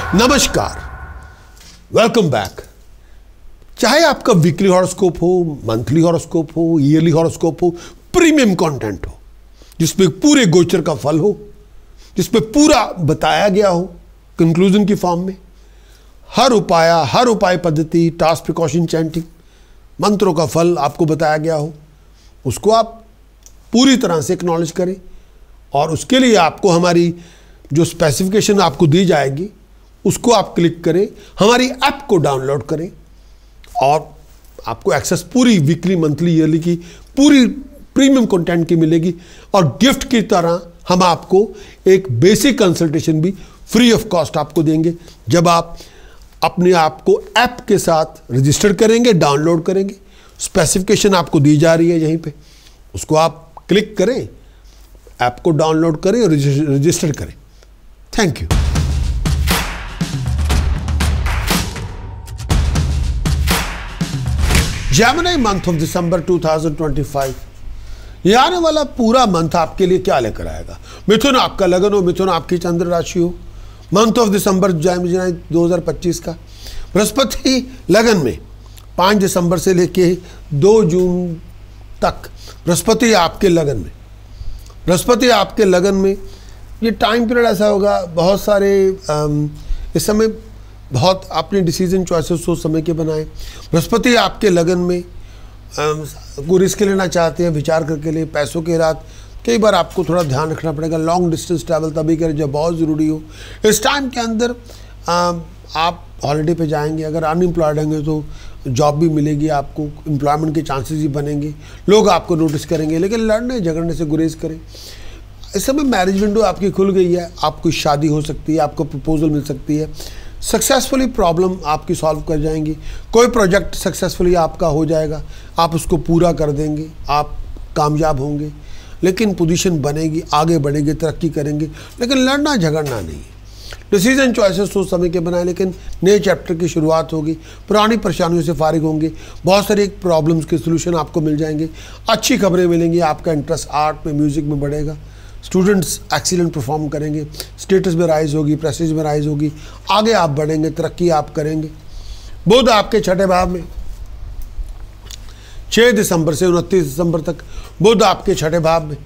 नमस्कार, welcome back. चाहे आपका वीकली हॉरोस्कोप हो, मंथली हॉरोस्कोप हो, ईयरली हॉरोस्कोप हो, प्रीमियम कंटेंट हो जिसमें पूरे गोचर का फल हो, जिसमें पूरा बताया गया हो कंक्लूजन की फॉर्म में, हर उपाय पद्धति, टास्क, प्रिकॉशन, चैंटिंग, मंत्रों का फल आपको बताया गया हो, उसको आप पूरी तरह से एक्नॉलेज करें। और उसके लिए आपको हमारी जो स्पेसिफिकेशन आपको दी जाएगी उसको आप क्लिक करें, हमारी ऐप को डाउनलोड करें और आपको एक्सेस पूरी वीकली, मंथली, ईयरली की पूरी प्रीमियम कंटेंट की मिलेगी। और गिफ्ट की तरह हम आपको एक बेसिक कंसल्टेशन भी फ्री ऑफ कॉस्ट आपको देंगे जब आप अपने आप को ऐप के साथ रजिस्टर करेंगे, डाउनलोड करेंगे। स्पेसिफिकेशन आपको दी जा रही है यहीं पे, उसको आप क्लिक करें, ऐप को डाउनलोड करें और रजिस्टर करें। Thank you. Gemini month of December 2025, ये आने वाला पूरा मंथ आपके लिए क्या लेकर आएगा। मिथुन आपका लगन हो, मिथुन आपकी चंद्र राशि हो। मंथ ऑफ दिसंबर जेमिनी 2025 का बृहस्पति लगन में 5 दिसंबर से लेके 2 जून तक बृहस्पति आपके लगन में। बृहस्पति आपके लगन में ये टाइम पीरियड ऐसा होगा, बहुत सारे इस समय बहुत अपने डिसीजन चॉइसेस सोच समय के बनाएं। बृहस्पति आपके लगन में कोई रिस्क लेना चाहते हैं, विचार करके लिए, पैसों के रात कई बार आपको थोड़ा ध्यान रखना पड़ेगा। लॉन्ग डिस्टेंस ट्रैवल तभी करें जब बहुत ज़रूरी हो। इस टाइम के अंदर आप हॉलीडे पे जाएंगे, अगर अनएम्प्लॉयड होंगे तो जॉब भी मिलेगी आपको, एम्प्लॉयमेंट के चांसेस भी बनेंगे, लोग आपको नोटिस करेंगे। लेकिन लड़ने झगड़ने से गुरेज करें। इस समय मैरिज विंडो आपकी खुल गई है, आपकी शादी हो सकती है, आपको प्रपोजल मिल सकती है, सक्सेसफुली प्रॉब्लम आपकी सॉल्व कर जाएंगी, कोई प्रोजेक्ट सक्सेसफुली आपका हो जाएगा, आप उसको पूरा कर देंगे, आप कामयाब होंगे, लेकिन पोजीशन बनेगी, आगे बढ़ेंगे, तरक्की करेंगे, लेकिन लड़ना झगड़ना नहीं है। डिसीजन चॉइसेस सोच समय के बनाए, लेकिन नए चैप्टर की शुरुआत होगी, पुरानी परेशानियों से फारिग होंगे, बहुत सारे प्रॉब्लम्स के सोल्यूशन आपको मिल जाएंगे, अच्छी खबरें मिलेंगी, आपका इंटरेस्ट आर्ट में, म्यूजिक में बढ़ेगा, स्टूडेंट्स एक्सीलेंट परफॉर्म करेंगे, स्टेटस में राइज होगी, प्रेस्टीज में राइज होगी, आगे आप बढ़ेंगे, तरक्की आप करेंगे। बुध आपके छठे भाव में 6 दिसंबर से 29 दिसंबर तक बुध आपके छठे भाव में।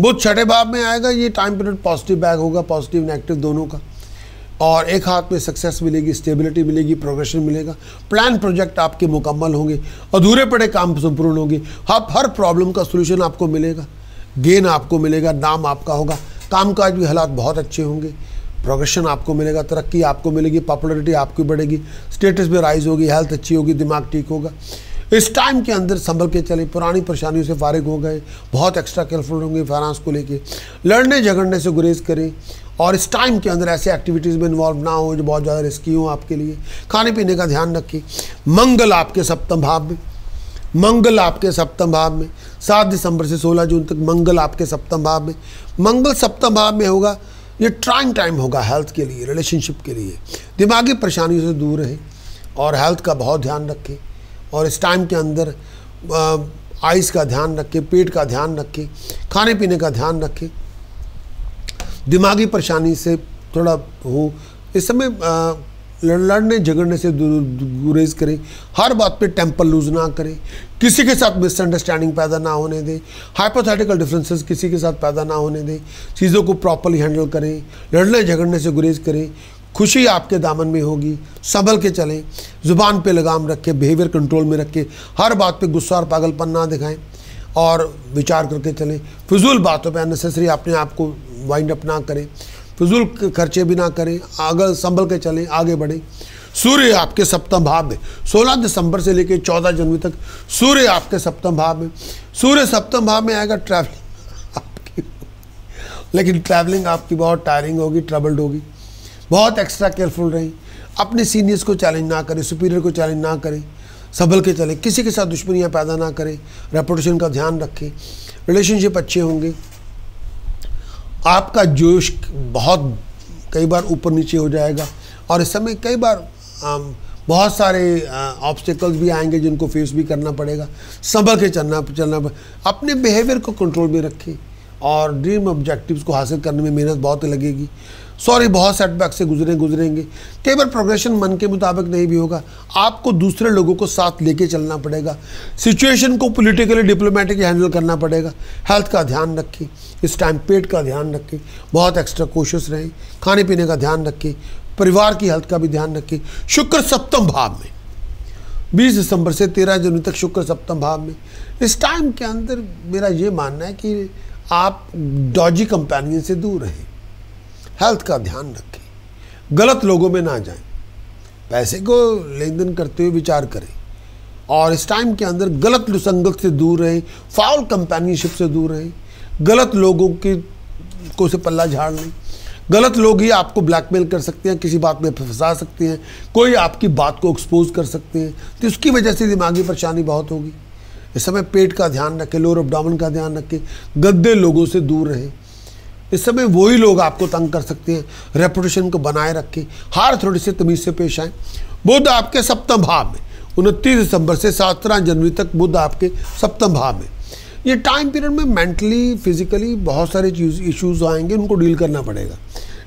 बुध छठे भाव में आएगा, ये टाइम पीरियड पॉजिटिव बैग होगा, पॉजिटिव नेगेटिव दोनों का। और एक हाथ में सक्सेस मिलेगी, स्टेबिलिटी मिलेगी, प्रोग्रेशन मिलेगा, प्लान प्रोजेक्ट आपके मुकम्मल होंगे, अधूरे पड़े काम संपूर्ण होंगे, हर प्रॉब्लम का सोल्यूशन आपको मिलेगा, गेन आपको मिलेगा, नाम आपका होगा, कामकाज भी हालात बहुत अच्छे होंगे, प्रोग्रेशन आपको मिलेगा, तरक्की आपको मिलेगी, पॉपुलैरिटी आपकी बढ़ेगी, स्टेटस में राइज होगी, हेल्थ अच्छी होगी, दिमाग ठीक होगा। इस टाइम के अंदर संभल के चले, पुरानी परेशानियों से फारिग हो गए, बहुत एक्स्ट्रा केयरफुल होंगे फाइनेंस को लेके, लड़ने झगड़ने से गुरेज करें। और इस टाइम के अंदर ऐसे एक्टिविटीज़ में इन्वॉल्व ना हो जो बहुत ज़्यादा रिस्की हो आपके लिए। खाने पीने का ध्यान रखिए। मंगल आपके सप्तम भाव में, मंगल आपके सप्तम भाव में 7 दिसंबर से 16 जून तक मंगल आपके सप्तम भाव में। मंगल सप्तम भाव में होगा, ये ट्राइंग टाइम होगा हेल्थ के लिए, रिलेशनशिप के लिए। दिमागी परेशानियों से दूर रहें और हेल्थ का बहुत ध्यान रखें। और इस टाइम के अंदर आइज़ का ध्यान रखें, पेट का ध्यान रखें, खाने पीने का ध्यान रखें। दिमागी परेशानी से थोड़ा हो, इस समय लड़ने झगड़ने से गुरेज करें, हर बात पे टेम्पर लूज ना करें, किसी के साथ मिसअंडरस्टैंडिंग पैदा ना होने दें, हाइपोथेटिकल डिफरेंसेस किसी के साथ पैदा ना होने दें, चीज़ों को प्रॉपर्ली हैंडल करें, लड़ने झगड़ने से गुरेज करें। खुशी आपके दामन में होगी, संभल के चलें, ज़ुबान पे लगाम रखें, बिहेवियर कंट्रोल में रखें, हर बात पे गुस्सा और पागलपन ना दिखाएं और विचार करके चलें। फिजूल बातों पे अननेसेसरी अपने आप को वाइंड अप ना करें, फिजूल खर्चे भी ना करें, अगर संभल के चलें, आगे बढ़ें। सूर्य आपके सप्तम भाव में 16 दिसंबर से लेकर 14 जनवरी तक सूर्य आपके सप्तम भाव में। सूर्य सप्तम भाव में आएगा, ट्रैवलिंग आपकी, लेकिन ट्रैवलिंग आपकी बहुत टायरिंग होगी, ट्रबल्ड होगी, बहुत एक्स्ट्रा केयरफुल रहें, अपने सीनियर्स को चैलेंज ना करें, सुपीरियर को चैलेंज ना करें, संभल के चलें, किसी के साथ दुश्मनियाँ पैदा ना करें, रेपुटेशन का ध्यान रखें, रिलेशनशिप अच्छे होंगे। आपका जोश बहुत कई बार ऊपर नीचे हो जाएगा और इस समय कई बार बहुत सारे ऑब्स्टिकल्स भी आएंगे जिनको फेस भी करना पड़ेगा। संभल के चलना अपने बिहेवियर को कंट्रोल में रखें, और ड्रीम ऑब्जेक्टिव्स को हासिल करने में मेहनत बहुत लगेगी। सॉरी, बहुत सेटबैक से गुजरेंगे। कई बार प्रोग्रेशन मन के मुताबिक नहीं भी होगा, आपको दूसरे लोगों को साथ लेके चलना पड़ेगा। सिचुएशन को पॉलिटिकली डिप्लोमेटिकली हैंडल करना पड़ेगा। हेल्थ का ध्यान रखें, इस टाइम पेट का ध्यान रखें, बहुत एक्स्ट्रा कोशिश रहें, खाने पीने का ध्यान रखें, परिवार की हेल्थ का भी ध्यान रखें। शुक्र सप्तम भाव में 20 दिसंबर से 13 जनवरी तक शुक्र सप्तम भाव में। इस टाइम के अंदर मेरा ये मानना है कि आप डॉजी कंपेनियन से दूर रहें, हेल्थ का ध्यान रखें, गलत लोगों में ना जाएं, पैसे को लेन देन करते हुए विचार करें और इस टाइम के अंदर गलत संगत से दूर रहें, फाउल कंपेनियनशिप से दूर रहें, गलत लोगों की को से पल्ला झाड़ लें। गलत लोग ही आपको ब्लैकमेल कर सकते हैं, किसी बात में फंसा सकते हैं, कोई आपकी बात को एक्सपोज कर सकते हैं, तो इसकी वजह से दिमागी परेशानी बहुत होगी। इस समय पेट का ध्यान रखें, लोअर एब्डोमेन का ध्यान रखें, गंदे लोगों से दूर रहें। इस समय वही लोग आपको तंग कर सकते हैं, रेपुटेशन को बनाए रखें, हार थोड़ी से तमीज से पेश आएँ। बुध आपके सप्तम भाव में 29 दिसंबर से 17 जनवरी तक बुध आपके सप्तम भाव में। ये टाइम पीरियड में मेंटली फिजिकली बहुत सारे इश्यूज आएंगे, उनको डील करना पड़ेगा।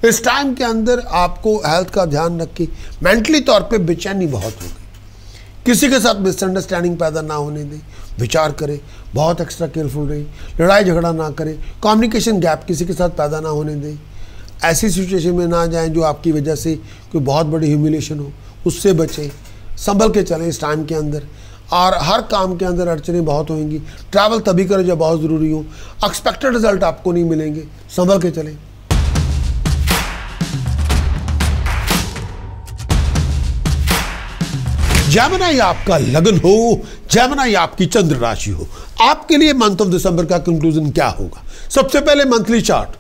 इस टाइम के अंदर आपको हेल्थ का ध्यान रखें, मेंटली तौर पे बेचैनी बहुत होगी, किसी के साथ मिसअंडरस्टैंडिंग पैदा ना होने दें, विचार करें, बहुत एक्स्ट्रा केयरफुल रहें, लड़ाई झगड़ा ना करें, कम्युनिकेशन गैप किसी के साथ पैदा ना होने दें, ऐसी सिचुएशन में ना जाएं जो आपकी वजह से कोई बहुत बड़ी ह्यूमिलेशन हो, उससे बचें, संभल के चलें इस टाइम के अंदर। और हर काम के अंदर अड़चनें बहुत होंगी, ट्रैवल तभी करें जब बहुत ज़रूरी हो, एक्सपेक्टेड रिजल्ट आपको नहीं मिलेंगे, संभल के चलें। जेमिनी आपका लगन हो, जेमिनी आपकी चंद्र राशि हो, आपके लिए मंथ ऑफ दिसंबर का कंक्लूजन क्या होगा? सबसे पहले मंथली चार्ट,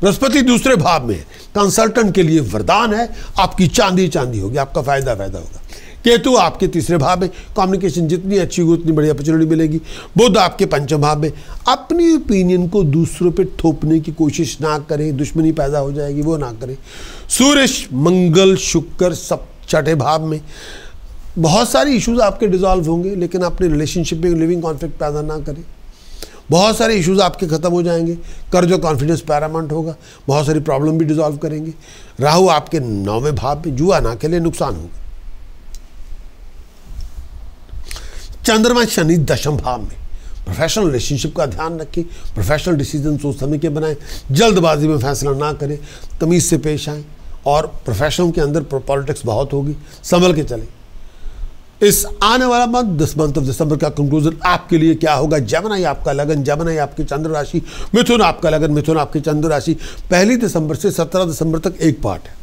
बृहस्पति दूसरे भाव में है, कंसल्टेंट के लिए वरदान है, आपकी चांदी होगी, आपका फायदा होगा। केतु आपके तीसरे भाव में, कम्युनिकेशन जितनी अच्छी होगी उतनी बड़ी अपॉर्चुनिटी मिलेगी। बुध आपके पंचम भाव में, अपनी ओपिनियन को दूसरों पे थोपने की कोशिश ना करें, दुश्मनी पैदा हो जाएगी, वो ना करें। सूर्य मंगल शुक्र सब छठे भाव में, बहुत सारे इश्यूज आपके डिसॉल्व होंगे, लेकिन अपने रिलेशनशिप में लिविंग कॉन्फ्लिक्ट पैदा ना करें। बहुत सारे इश्यूज आपके खत्म हो जाएंगे, कर्ज और कॉन्फिडेंस पैरामाउंट होगा, बहुत सारी प्रॉब्लम भी डिसॉल्व करेंगे। राहु आपके 9वें भाव में, जुआ ना खेले, नुकसान होगा। चंद्रमा शनि दशम भाव में, प्रोफेशनल रिलेशनशिप का ध्यान रखें, प्रोफेशनल डिसीजन सोच समझ के बनाएं, जल्दबाजी में फैसला ना करें, तमीज से पेश आएँ और प्रोफेशन के अंदर पॉलिटिक्स बहुत होगी, संभल के चलें। इस आने वाला मंथ ऑफ दिसंबर का कंक्लूजन आपके लिए क्या होगा? जेमिनी आपका लगन, जेमिनी आपकी चंद्र राशि, मिथुन आपका लगन, मिथुन आपकी चंद्र राशि। 1 दिसंबर से 17 दिसंबर तक एक पार्ट है,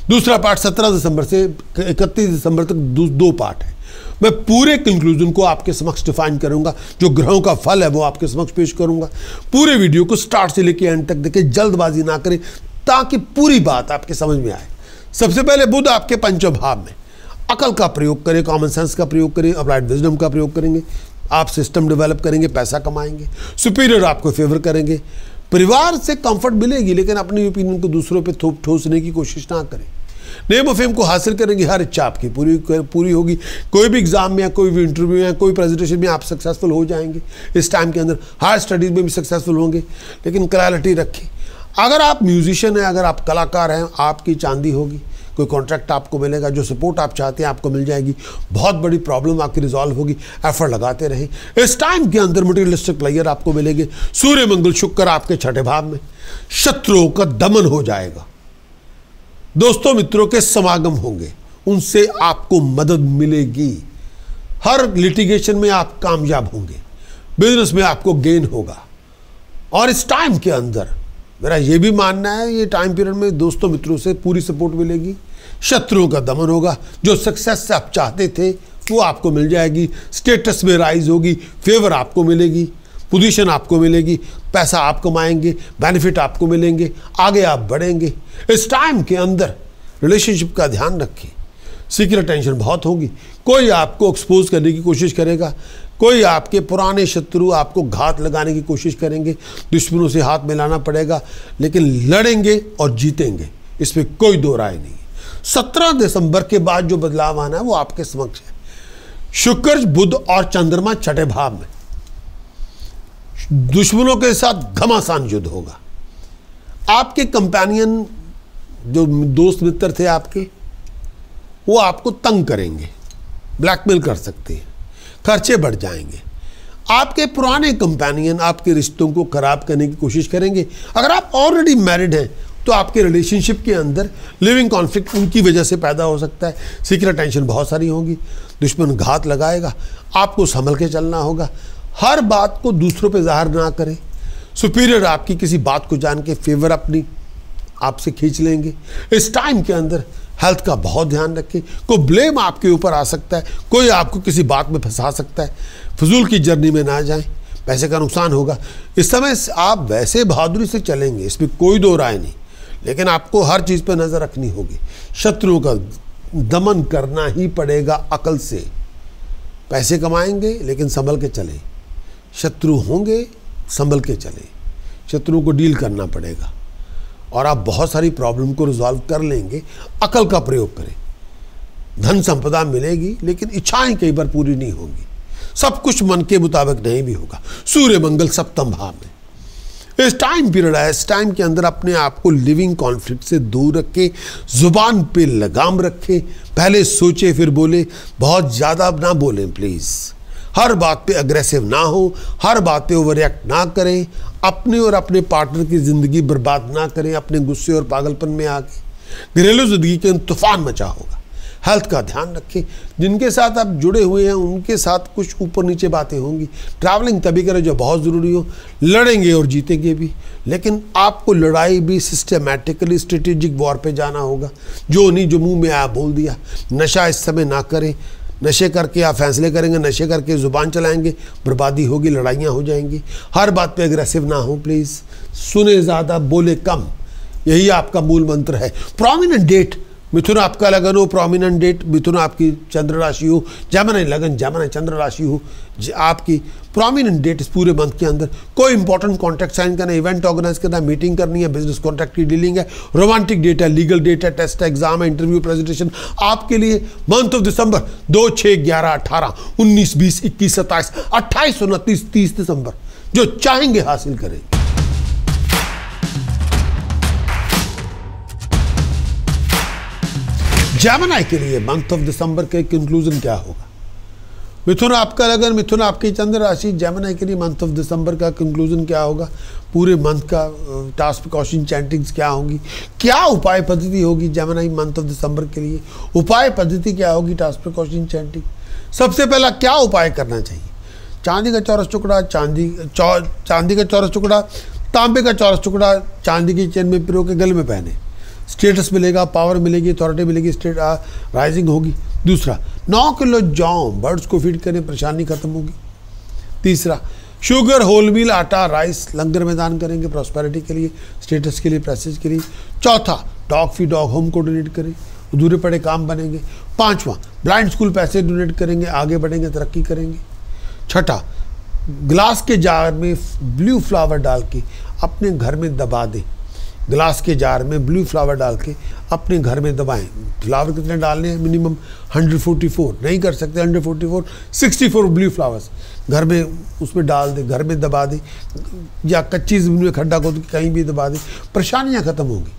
दूसरा पार्ट 17 दिसंबर से 31 दिसंबर तक 2 पार्ट है। मैं पूरे कंक्लूजन को आपके समक्ष डिफाइन करूंगा, जो ग्रहों का फल है वो आपके समक्ष पेश करूंगा। पूरे वीडियो को स्टार्ट से लेकर एंड तक देखें, जल्दबाजी ना करें ताकि पूरी बात आपके समझ में आए। सबसे पहले बुध आपके पंचम भाव में, अकल का प्रयोग करें, कॉमन सेंस का प्रयोग करें, अप्लाइड विजडम का प्रयोग करेंगे, आप सिस्टम डेवलप करेंगे, पैसा कमाएंगे, सुपीरियर आपको फेवर करेंगे, परिवार से कंफर्ट मिलेगी, लेकिन अपनी ओपिनियन को दूसरों पे ठोसने की कोशिश ना करें। नेम ऑफ फेम को हासिल करेंगे, हर इच्छा आपकी पूरी होगी। कोई भी एग्जाम में या कोई भी इंटरव्यू या कोई प्रेजेंटेशन में आप सक्सेसफुल हो जाएंगे इस टाइम के अंदर, हायर स्टडीज में भी सक्सेसफुल होंगे, लेकिन क्लैरिटी रखें। अगर आप म्यूजिशियन हैं, अगर आप कलाकार हैं, आपकी चांदी होगी, कोई कॉन्ट्रैक्ट आपको मिलेगा, जो सपोर्ट आप चाहते हैं आपको मिल जाएगी, बहुत बड़ी प्रॉब्लम आपकी रिजॉल्व होगी, एफर्ट लगाते रहें। इस टाइम के अंदर मटेरियलिस्टिक प्लेयर आपको मिलेंगे। सूर्य मंगल शुक्र आपके छठे भाव में, शत्रुओं का दमन हो जाएगा, दोस्तों मित्रों के समागम होंगे, उनसे आपको मदद मिलेगी, हर लिटिगेशन में आप कामयाब होंगे, बिजनेस में आपको गेन होगा। और इस टाइम के अंदर मेरा ये भी मानना है, ये टाइम पीरियड में दोस्तों मित्रों से पूरी सपोर्ट मिलेगी, शत्रुओं का दमन होगा, जो सक्सेस आप चाहते थे वो आपको मिल जाएगी, स्टेटस में राइज होगी, फेवर आपको मिलेगी, पोजीशन आपको मिलेगी, पैसा आप कमाएंगे, बेनिफिट आपको मिलेंगे, आगे आप बढ़ेंगे। इस टाइम के अंदर रिलेशनशिप का ध्यान रखें, सीक्रेट टेंशन बहुत होगी, कोई आपको एक्सपोज करने की कोशिश करेगा, कोई आपके पुराने शत्रु आपको घात लगाने की कोशिश करेंगे, दुश्मनों से हाथ मिलाना पड़ेगा, लेकिन लड़ेंगे और जीतेंगे, इसमें कोई दो राय नहीं। 17 दिसंबर के बाद जो बदलाव आना है वो आपके समक्ष है। शुक्र बुध और चंद्रमा छठे भाव में, दुश्मनों के साथ घमासान युद्ध होगा। आपके कंपेनियन जो दोस्त मित्र थे आपके, वो आपको तंग करेंगे, ब्लैकमेल कर सकते हैं, खर्चे बढ़ जाएंगे। आपके पुराने कंपेनियन आपके रिश्तों को खराब करने की कोशिश करेंगे। अगर आप ऑलरेडी मैरिड हैं तो आपके रिलेशनशिप के अंदर लिविंग कॉन्फ्लिक्ट उनकी वजह से पैदा हो सकता है। सीक्रेट टेंशन बहुत सारी होगी, दुश्मन घात लगाएगा, आपको संभल के चलना होगा। हर बात को दूसरों पे जाहिर ना करें। सुपीरियर आपकी किसी बात को जान के फेवर अपनी आपसे खींच लेंगे। इस टाइम के अंदर हेल्थ का बहुत ध्यान रखें। कोई ब्लेम आपके ऊपर आ सकता है, कोई आपको किसी बात में फंसा सकता है। फजूल की जर्नी में ना जाएं, पैसे का नुकसान होगा। इस समय आप वैसे बहादुरी से चलेंगे, इसमें कोई दो राय नहीं, लेकिन आपको हर चीज़ पर नज़र रखनी होगी। शत्रुओं का दमन करना ही पड़ेगा अकल से। पैसे कमाएंगे लेकिन संभल के चलें। शत्रु होंगे, संभल के चलें। शत्रुओं को डील करना पड़ेगा और आप बहुत सारी प्रॉब्लम को रिजॉल्व कर लेंगे। अकल का प्रयोग करें। धन संपदा मिलेगी लेकिन इच्छाएं कई बार पूरी नहीं होंगी। सब कुछ मन के मुताबिक नहीं भी होगा। सूर्य मंगल सप्तम भाव में इस टाइम पीरियड है। इस टाइम के अंदर अपने आप को लिविंग कॉन्फ्लिक्ट से दूर रखें। जुबान पे लगाम रखें। पहले सोचे फिर बोले, बहुत ज़्यादा ना बोलें प्लीज़। हर बात पे अग्रेसिव ना हो, हर बात पे ओवर रिएक्ट ना करें। अपने और अपने पार्टनर की ज़िंदगी बर्बाद ना करें अपने गुस्से और पागलपन में आके। घरेलू ज़िंदगी के तूफान मचा होगा। हेल्थ का ध्यान रखें। जिनके साथ आप जुड़े हुए हैं उनके साथ कुछ ऊपर नीचे बातें होंगी। ट्रैवलिंग तभी करें जो बहुत ज़रूरी हो। लड़ेंगे और जीतेंगे भी, लेकिन आपको लड़ाई भी सिस्टमैटिकली स्ट्रेटेजिक वॉर पे जाना होगा। जो नहीं जो मुंह में आया बोल दिया। नशा इस समय ना करें। नशे करके आप फैसले करेंगे, नशे करके ज़ुबान चलाएंगे, बर्बादी होगी, लड़ाइयाँ हो जाएंगी। हर बात पे अग्रेसिव ना हो प्लीज़। सुने ज़्यादा बोले कम, यही आपका मूल मंत्र है। प्रोमिनेंट डेट मिथुन आपका लगन हो, प्रोमिनेंट डेट मिथुन आपकी चंद्र राशि हो, जमन लगन जमन चंद्र राशि हो, आपकी प्रोमिनेंट डेट इस पूरे मंथ के अंदर। कोई इंपॉर्टेंट कॉन्ट्रैक्ट साइन करना, इवेंट ऑर्गेनाइज करना, मीटिंग करनी है, बिजनेस कॉन्ट्रैक्ट की डीलिंग है, रोमांटिक डेट है, लीगल डेट है, टेस्ट है, एग्जाम है, इंटरव्यू, प्रेजेंटेशन आपके लिए मंथ ऑफ दिसंबर 2, 6, 11, 18, 19, 20, 21, 27, 28, 29, 30 दिसंबर जो चाहेंगे हासिल करें। जेमिनी के लिए मंथ ऑफ दिसंबर के कंक्लूजन क्या होगा? मिथुन आपका लगन, मिथुन आपकी चंद्र राशि, जेमिनी के लिए मंथ ऑफ दिसंबर का कंक्लूजन क्या होगा? पूरे मंथ का टास्क प्रिकॉशन चैंटिंग्स क्या होंगी? क्या उपाय पद्धति होगी जेमिनी मंथ ऑफ दिसंबर के लिए? उपाय पद्धति क्या होगी टास्क प्रिकॉशन चैंटिंग? सबसे पहला क्या उपाय करना चाहिए? चांदी का चौरस टुकड़ा, चांदी का चौरस टुकड़ा, तांबे का चौरस टुकड़ा चांदी की चेन में पिरो के गले में पहने। स्टेटस मिलेगा, पावर मिलेगी, अथॉरिटी मिलेगी, स्टेट राइजिंग होगी। दूसरा, 9 किलो जौ बर्ड्स को फीड करें, परेशानी खत्म होगी। तीसरा, शुगर, होल मील, आटा, राइस लंगर में दान करेंगे, प्रॉस्पेरिटी के लिए, स्टेटस के लिए, प्रेस्टीज के लिए। चौथा, डॉग फी डॉग होम को डोनेट करें, अधूरे पड़े काम बनेंगे। पांचवा, ब्लाइंड स्कूल पैसे डोनेट करेंगे, आगे बढ़ेंगे, तरक्की करेंगे। छठा, ग्लास के जार में ब्लू फ्लावर डाल के अपने घर में दबा दें। ग्लास के जार में ब्लू फ्लावर डाल के अपने घर में दबाएं। फ्लावर कितने डालने हैं? मिनिमम 144, नहीं कर सकते 144, 64 ब्लू फ्लावर्स घर में उसमें डाल दें, घर में दबा दें, या कच्ची ज़मीन में खड्डा खोद के कहीं भी दबा दें, परेशानियां खत्म होंगी।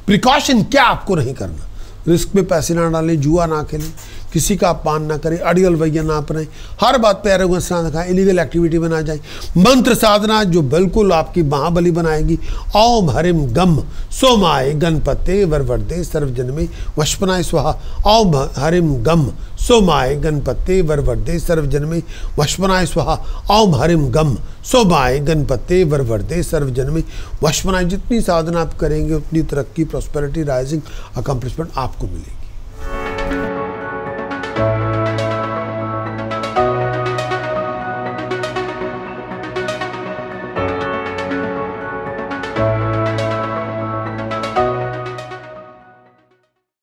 प्रिकॉशन क्या आपको नहीं करना? रिस्क में पैसे ना डालें, जुआ ना खेलें, किसी का अपमान ना करें, अड़ियल रवैया ना अपनाएं, हर बात पे एरोगेंस ना दिखाएं, इलीगल एक्टिविटी में ना जाए। मंत्र साधना जो बिल्कुल आपकी महाबली बनाएगी। ओम हरिम गम सोमाय गणपते वरवरदे सर्वजन्मे वशपनाय स्वाहा। ओम हरिम गम सोमाय गणपते वरवरदे सर्वजन्मे वशपनाय स्वाहा। ओम हरिम गम सोमाय गणपते वरवरदे सर्वजन्मे वशपनाय। जितनी साधना आप करेंगे उतनी तरक्की, प्रॉस्पेरिटी, राइजिंग, अकम्प्लिशमेंट आपको मिलेगी।